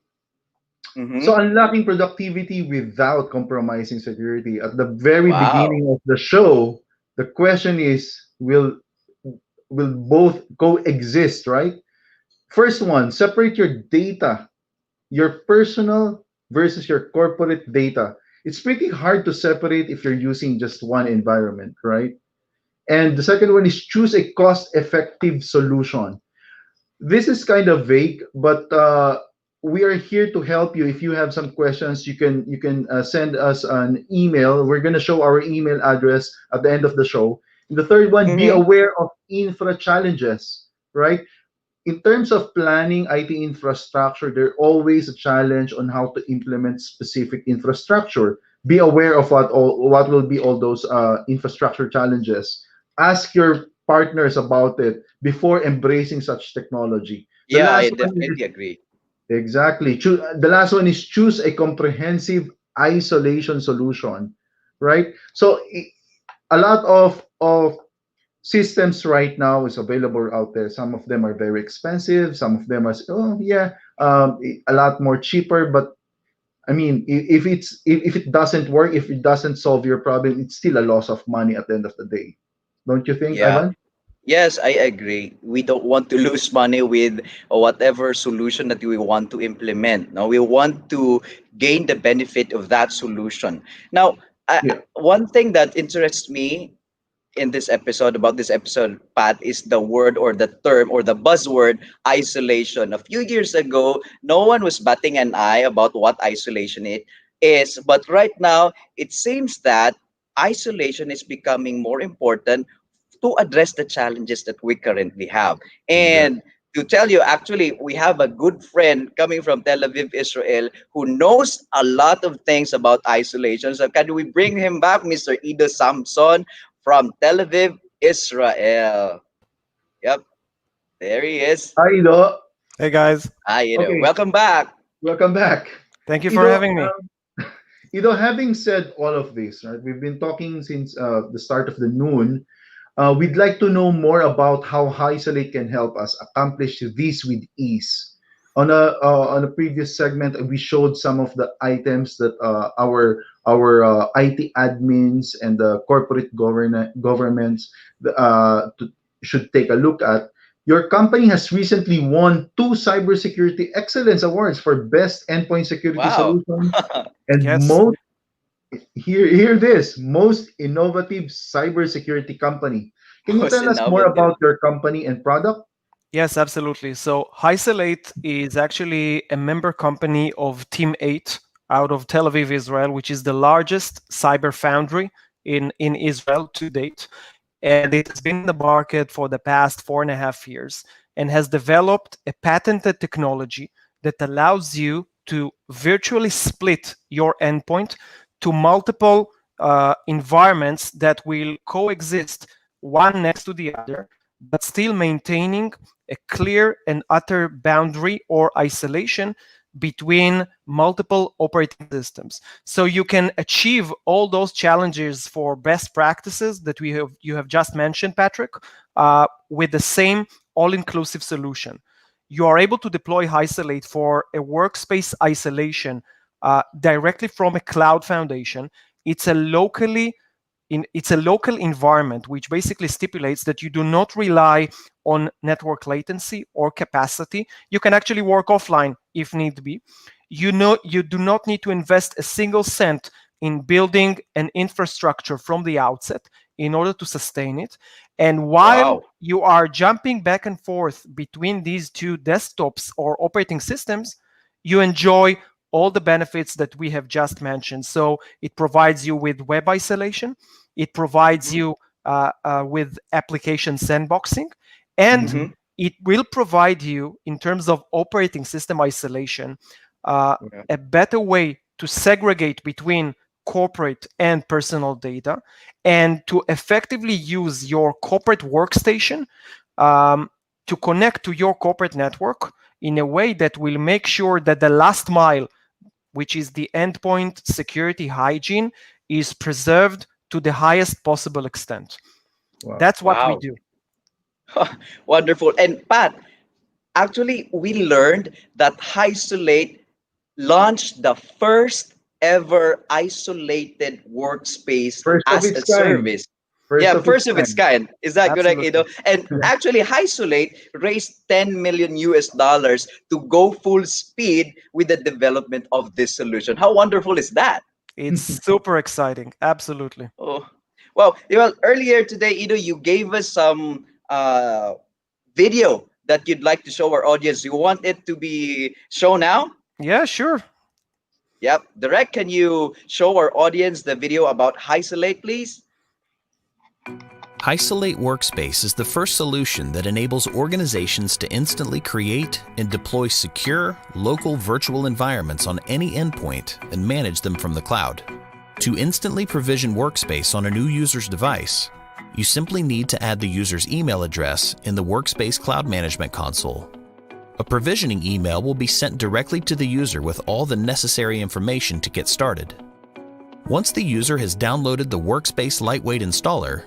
Mm-hmm. So unlocking productivity without compromising security. At the very Wow. beginning of the show, the question is, will both coexist, right? First one, separate your data, your personal versus your corporate data. It's pretty hard to separate if you're using just one environment, right? And the second one is choose a cost-effective solution. This is kind of vague, but we are here to help you. If you have some questions, you can send us an email. We're gonna show our email address at the end of the show. And the third one, be Mm-hmm. aware of infra challenges, right? in terms of planning IT infrastructure, there's always a challenge on how to implement specific infrastructure. Be aware of what will be all those infrastructure challenges. Ask your partners about it before embracing such technology. The Yeah, I last one is definitely agree. exactly. The last one is choose a comprehensive isolation solution, right? So a lot of systems right now is available out there. Some of them are very expensive. Some of them are a lot more cheaper. But I mean, if it doesn't work, if it doesn't solve your problem, it's still a loss of money at the end of the day. Don't you think, Yeah. Ivan? Yes, I agree. We don't want to lose money with whatever solution that we want to implement. Now, we want to gain the benefit of that solution. Now, Yeah. one thing that interests me in this episode, about this episode, Pat, is the word or the term or the buzzword isolation. A few years ago, no one was batting an eye about what isolation it is, but right now it seems that isolation is becoming more important to address the challenges that we currently have. Exactly. And to tell you, actually, we have a good friend coming from Tel Aviv, Israel, who knows a lot of things about isolation. So can we bring him back, Mr. Ido Samson from Tel Aviv, Israel? Yep, there he is. Hi, Ido. Hey guys, Hi, Ido. Okay, Welcome back. welcome back. thank you for Ido, having me. Having said all of this, right, we've been talking since the start of the noon. We'd like to know more about how Isolate can help us accomplish this with ease. On a previous segment, we showed some of the items that our IT admins and the corporate governments should take a look at. Your company has recently won two cybersecurity excellence awards for best endpoint security Wow. solution and Yes. most hear this most innovative cybersecurity company. Can you Most tell us more innovative. about your company and product? Yes, absolutely. So Hysolate is actually a member company of Team 8 out of Tel Aviv, Israel, which is the largest cyber foundry in Israel to date. And it has been in the market for the past 4.5 years and has developed a patented technology that allows you to virtually split your endpoint to multiple environments that will coexist one next to the other, but still maintaining a clear and utter boundary or isolation between multiple operating systems. So you can achieve all those challenges for best practices that you have just mentioned, Patrick, with the same all-inclusive solution. You are able to deploy Isolate for a workspace isolation directly from a cloud foundation. It's a it's a local environment, which basically stipulates that you do not rely on network latency or capacity. You can actually work offline if need be. You do not need to invest a single cent in building an infrastructure from the outset in order to sustain it. And while Wow. you are jumping back and forth between these two desktops or operating systems, you enjoy all the benefits that we have just mentioned. So it provides you with web isolation, it provides Mm-hmm. you with application sandboxing, and Mm-hmm. it will provide you, in terms of operating system isolation, uh, Yeah. a better way to segregate between corporate and personal data and to effectively use your corporate workstation um, to connect to your corporate network in a way that will make sure that the last mile, which is the endpoint security hygiene, is preserved to the highest possible extent. Wow. That's what we Wow. do. Wonderful. And Pat, actually, we learned that Isolate launched the first ever isolated workspace First of as a its kind. service. First Yeah, of its first of its kind. kind. Is that correct, Absolutely. Ido? And actually, Isolate raised 10 million US dollars to go full speed with the development of this solution. How wonderful is that? It's super exciting. Absolutely. Oh, well, earlier today, Ido, you gave us some video that you'd like to show our audience. You want it to be shown now? Yeah, sure. Yep. Direct, can you show our audience the video about Isolate, please? Isolate Workspace is the first solution that enables organizations to instantly create and deploy secure, local virtual environments on any endpoint and manage them from the cloud. To instantly provision Workspace on a new user's device, you simply need to add the user's email address in the Workspace Cloud Management Console. A provisioning email will be sent directly to the user with all the necessary information to get started. Once the user has downloaded the Workspace Lightweight Installer,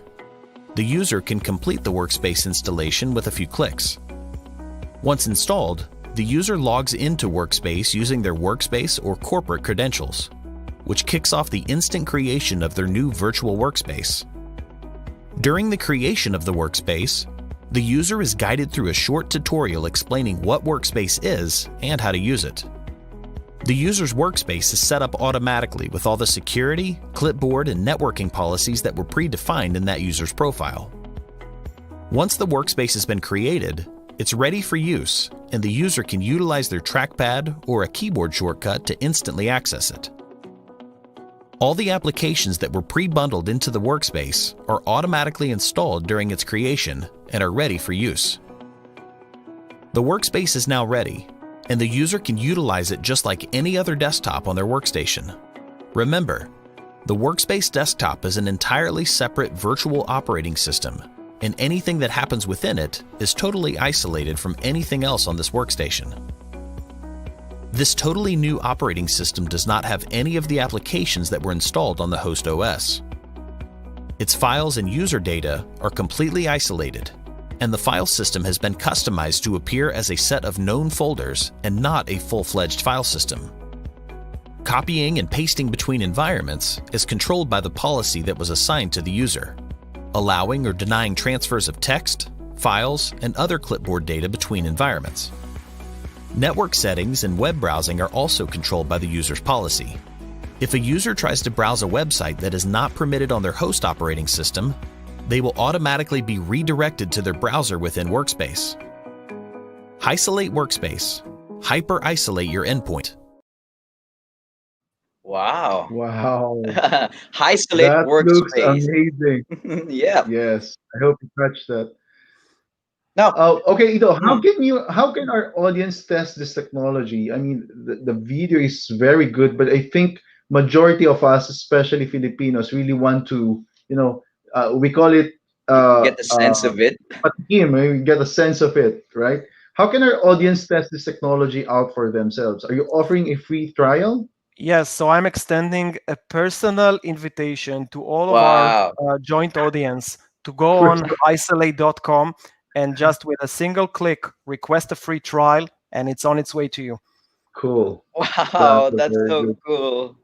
the user can complete the Workspace installation with a few clicks. Once installed, the user logs into Workspace using their Workspace or corporate credentials, which kicks off the instant creation of their new virtual workspace. During the creation of the workspace, the user is guided through a short tutorial explaining what Workspace is and how to use it. The user's workspace is set up automatically with all the security, clipboard, and networking policies that were predefined in that user's profile. Once the workspace has been created, it's ready for use, and the user can utilize their trackpad or a keyboard shortcut to instantly access it. All the applications that were pre-bundled into the workspace are automatically installed during its creation and are ready for use. The workspace is now ready, and the user can utilize it just like any other desktop on their workstation. Remember, the Workspace desktop is an entirely separate virtual operating system, and anything that happens within it is totally isolated from anything else on this workstation. This totally new operating system does not have any of the applications that were installed on the host OS. Its files and user data are completely isolated, and the file system has been customized to appear as a set of known folders and not a full-fledged file system. Copying and pasting between environments is controlled by the policy that was assigned to the user, allowing or denying transfers of text, files, and other clipboard data between environments. Network settings and web browsing are also controlled by the user's policy. If a user tries to browse a website that is not permitted on their host operating system, they will automatically be redirected to their browser within Workspace. Isolate Workspace. Hyper-isolate your endpoint. Wow. Wow. Isolate That looks workspace. amazing. Yeah. Yes. I hope you catch that. Now, Okay, Ido, mm, how can our audience test this technology? I mean, the video is very good, but I think majority of us, especially Filipinos, really want to, we call it get the sense of it. patikim, we get a sense of it, right? How can our audience test this technology out for themselves? Are you offering a free trial? Yes, so I'm extending a personal invitation to all of our Wow. joint audience to go on isolate.com and just with a single click request a free trial, and it's on its way to you. Cool. That's Wow, a that's very so good. cool.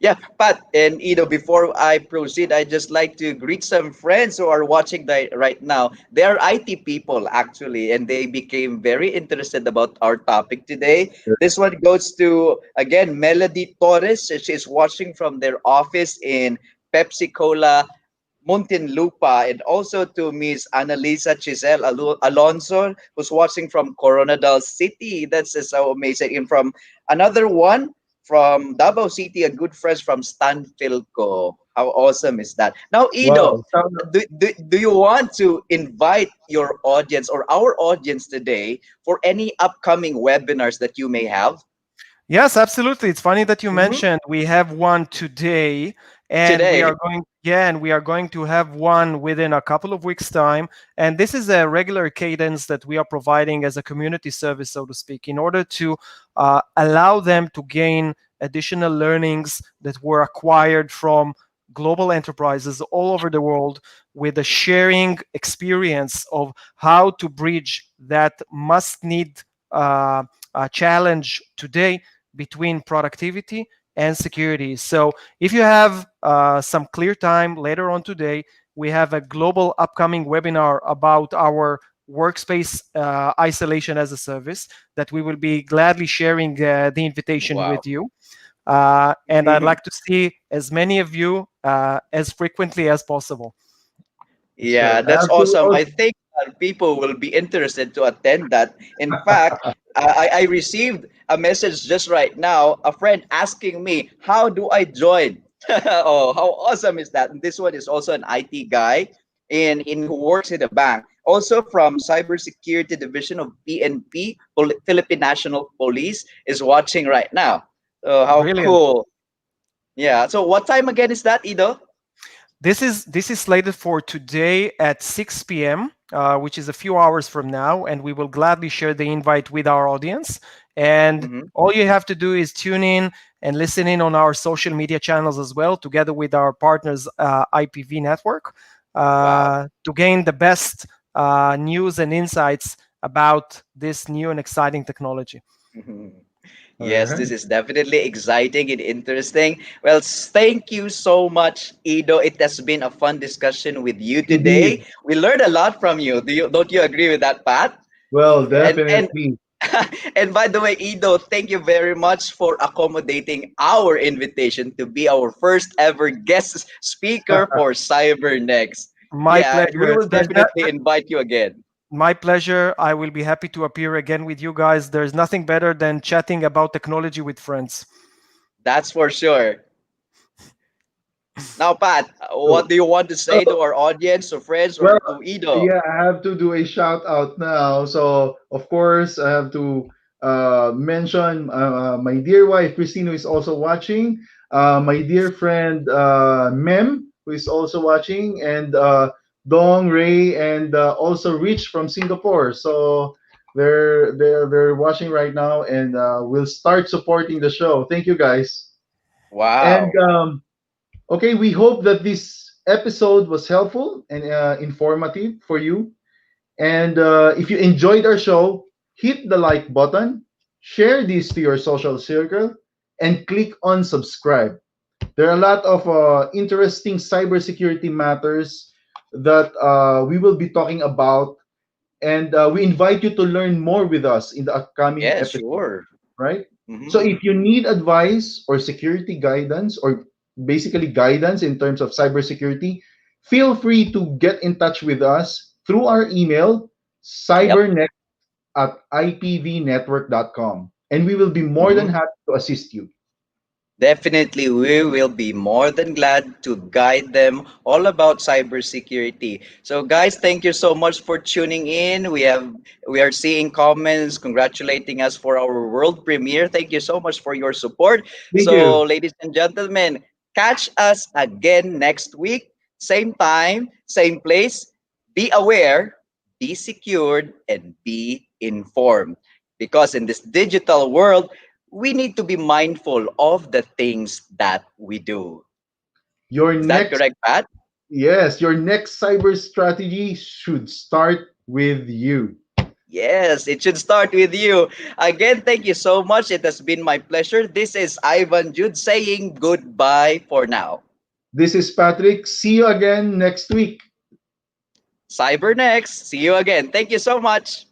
Yeah, Pat and Ido, before I proceed, I just like to greet some friends who are watching right now. They are IT people actually, and they became very interested about our topic today. This one goes to again Melody Torres. She's watching from their office in Pepsi Cola Muntinlupa, and also to Miss Annalisa Chisel Alonso, who's watching from Coronadal City. That's just so amazing. And from another one from Davao City, a good friend from Stan Philco. How awesome is that? Now, Ido, Wow. Sound do you want to invite your audience or our audience today for any upcoming webinars that you may have Yes, absolutely. It's funny that you Mhm. mentioned we have one today, and we today? are going, yeah, and we are going to have one within a couple of weeks' time. And this is a regular cadence that we are providing as a community service, so to speak, in order to allow them to gain additional learnings that were acquired from global enterprises all over the world with a sharing experience of how to bridge that must-need challenge today between productivity and security. So if you have some clear time later on today, we have a global upcoming webinar about our workspace isolation as a service that we will be gladly sharing the invitation Wow. with you. And I'd like to see as many of you as frequently as possible. That's Yeah, right. I that's have to awesome. I also, think people will be interested to attend that. In fact, I received a message just right now, a friend asking me, how do I join? Oh, how awesome is that? And this one is also an IT guy. in who works in the bank, also from cybersecurity division of PNP, Philippine National Police, is watching right now. So how Brilliant. cool! Yeah. So what time again is that, Ido? This is slated for today at 6 p.m., which is a few hours from now, and we will gladly share the invite with our audience. And Mhm. all you have to do is tune in and listen in on our social media channels as well, together with our partners IPV network, Wow. to gain the best news and insights about this new and exciting technology. All Yes, right. this is definitely exciting and interesting. Well, thank you so much, Ido. It has been a fun discussion with you today. Indeed. We learned a lot from you. Don't you agree with that, Pat? Well, And definitely. and by the way, Ido, thank you very much for accommodating our invitation to be our first ever guest speaker for CyberNext. My Yeah, pleasure. we will That, definitely invite you again. My pleasure. I will be happy to appear again with you guys. There's nothing better than chatting about technology with friends. That's for sure. Now, Pat, what So, do you want to say to so, our audience, or friends, or well, to Ido? yeah, I have to do a shout out now. So, of course, I have to mention my dear wife, Christine, who is also watching, my dear friend, Mem, who is also watching, and Dong, Ray, and also Rich from Singapore. So, they're watching right now, and we'll start supporting the show. Thank you, guys. And Wow. okay, we hope that this episode was helpful and informative for you. And if you enjoyed our show, hit the like button, share this to your social circle, and click on subscribe. There are a lot of interesting cybersecurity matters that we will be talking about, and we invite you to learn more with us in the upcoming Yes, episode, sure. right? So Hmm. if you need advice or security guidance or basically guidance in terms of cybersecurity, feel free to get in touch with us through our email, Yep. cybernext@ipvnetwork.com. And we will be more than Hmm. happy to assist you. Definitely, we will be more than glad to guide them all about cybersecurity. So, guys, thank you so much for tuning in. We are seeing comments congratulating us for our world premiere. Thank you so much for your support. Thank So, you. ladies and gentlemen, catch us again next week, same time, same place. Be aware, be secured, and be informed. Because in this digital world, we need to be mindful of the things that we do. Your Is that next, correct, Pat? yes, your next cyber strategy should start with you. Yes, it should start with you. Again, thank you so much. It has been my pleasure. This is Ivan Jude saying goodbye for now. This is Patrick. See you again next week. CyberNext. See you again. Thank you so much.